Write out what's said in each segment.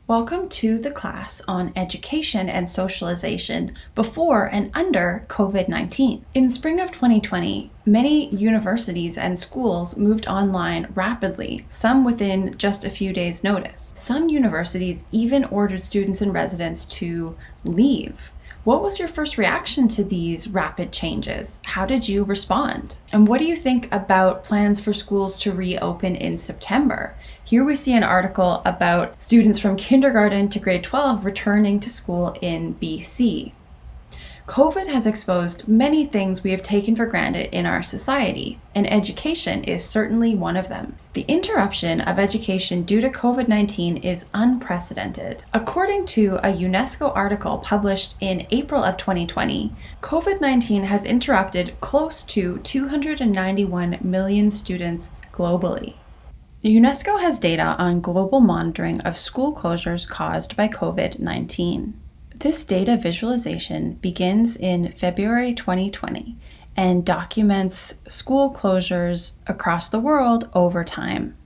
Welcome to the class on education and socialization before and under COVID-19. In spring of 2020, many universities and schools moved online rapidly, some within just a few days' notice. Some universities even ordered students and residents to leave. What was your first reaction to these rapid changes? How did you respond? And what do you think about plans for schools to reopen in September? Here we see an article about students from kindergarten to grade 12 returning to school in BC. COVID has exposed many things we have taken for granted in our society, and education is certainly one of them. The interruption of education due to COVID-19 is unprecedented. According to a UNESCO article published in April of 2020, COVID-19 has interrupted close to 291 million students globally. UNESCO has data on global monitoring of school closures caused by COVID-19. This data visualization begins in February 2020 and documents school closures across the world over time.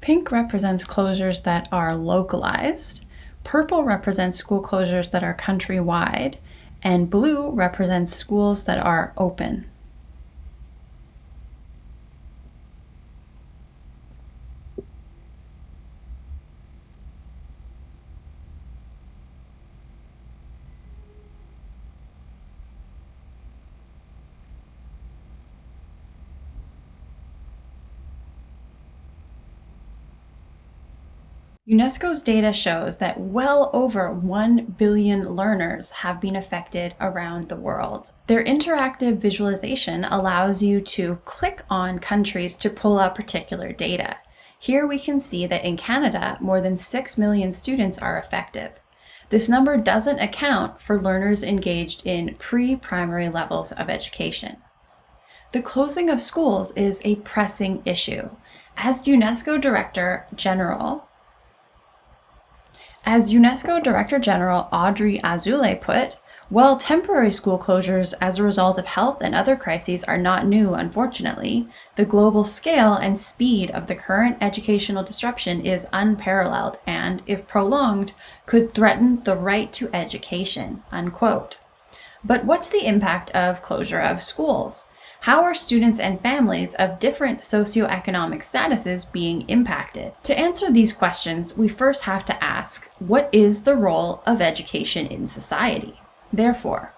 Pink represents closures that are localized. Purple represents school closures that are countrywide, and blue represents schools that are open. UNESCO's data shows that well over 1 billion learners have been affected around the world. Their interactive visualization allows you to click on countries to pull up particular data. Here we can see that in Canada, more than 6 million students are affected. This number doesn't account for learners engaged in pre-primary levels of education. The closing of schools is a pressing issue. As UNESCO Director General Audrey Azoulay put, while temporary school closures as a result of health and other crises are not new, unfortunately, the global scale and speed of the current educational disruption is unparalleled and, if prolonged, could threaten the right to education, unquote. But what's the impact of closure of schools? How are students and families of different socioeconomic statuses being impacted? To answer these questions, we first have to ask, what is the role of education in society? Therefore,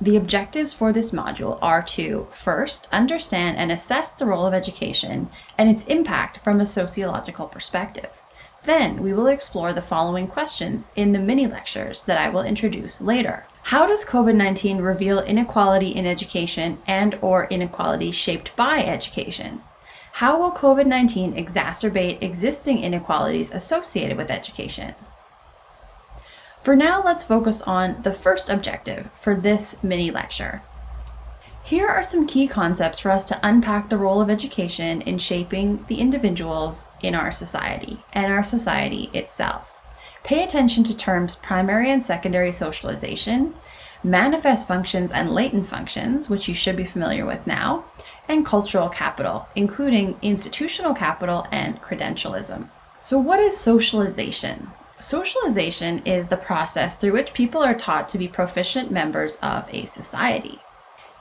the objectives for this module are to, first, understand and assess the role of education and its impact from a sociological perspective. Then we will explore the following questions in the mini lectures that I will introduce later. How does COVID-19 reveal inequality in education and/or inequality shaped by education? How will COVID-19 exacerbate existing inequalities associated with education? For now, let's focus on the first objective for this mini lecture. Here are some key concepts for us to unpack the role of education in shaping the individuals in our society and our society itself. Pay attention to terms primary and secondary socialization, manifest functions and latent functions, which you should be familiar with now, and cultural capital, including institutional capital and credentialism. So what is socialization? Socialization is the process through which people are taught to be proficient members of a society.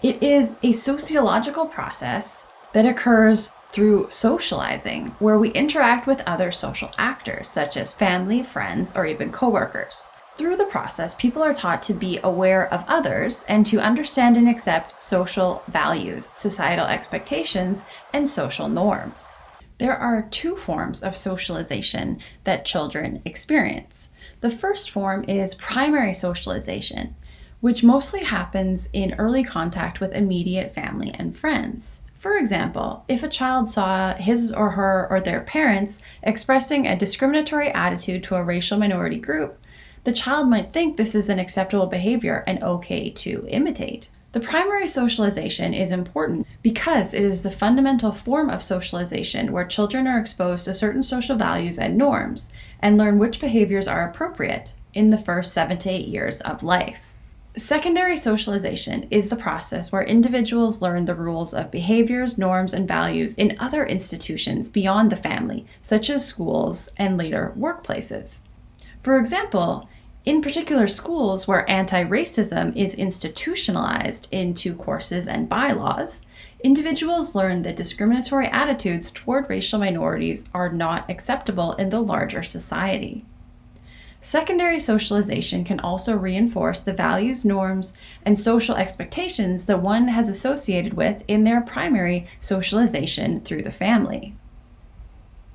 It is a sociological process that occurs through socializing, where we interact with other social actors, such as family, friends, or even coworkers. Through the process, people are taught to be aware of others and to understand and accept social values, societal expectations, and social norms. There are two forms of socialization that children experience. The first form is primary socialization, which mostly happens in early contact with immediate family and friends. For example, if a child saw his or her or their parents expressing a discriminatory attitude to a racial minority group, the child might think this is an acceptable behavior and okay to imitate. The primary socialization is important because it is the fundamental form of socialization where children are exposed to certain social values and norms and learn which behaviors are appropriate in the first 7 to 8 years of life. Secondary socialization is the process where individuals learn the rules of behaviors, norms, and values in other institutions beyond the family, such as schools and later workplaces. For example, in particular schools where anti-racism is institutionalized into courses and bylaws, individuals learn that discriminatory attitudes toward racial minorities are not acceptable in the larger society. Secondary socialization can also reinforce the values, norms, and social expectations that one has associated with in their primary socialization through the family.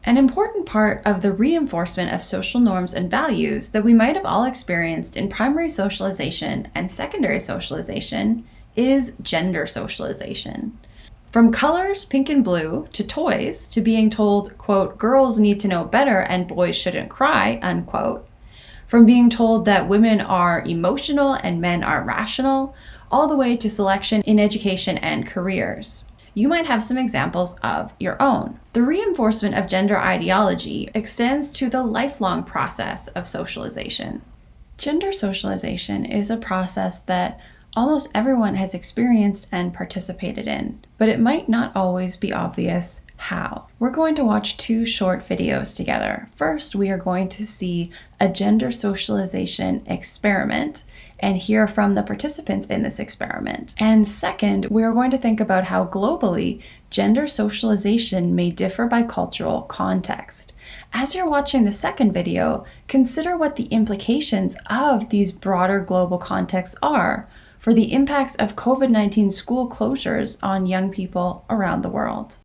An important part of the reinforcement of social norms and values that we might have all experienced in primary socialization and secondary socialization is gender socialization. From colors, pink and blue, to toys, to being told, quote, girls need to know better and boys shouldn't cry, unquote. From being told that women are emotional and men are rational, all the way to selection in education and careers. You might have some examples of your own. The reinforcement of gender ideology extends to the lifelong process of socialization. Gender socialization is a process that almost everyone has experienced and participated in, but it might not always be obvious how. We're going to watch 2 short videos together. First, we are going to see a gender socialization experiment and hear from the participants in this experiment. And second, we are going to think about how globally gender socialization may differ by cultural context. As you're watching the second video, consider what the implications of these broader global contexts are for the impacts of COVID-19 school closures on young people around the world.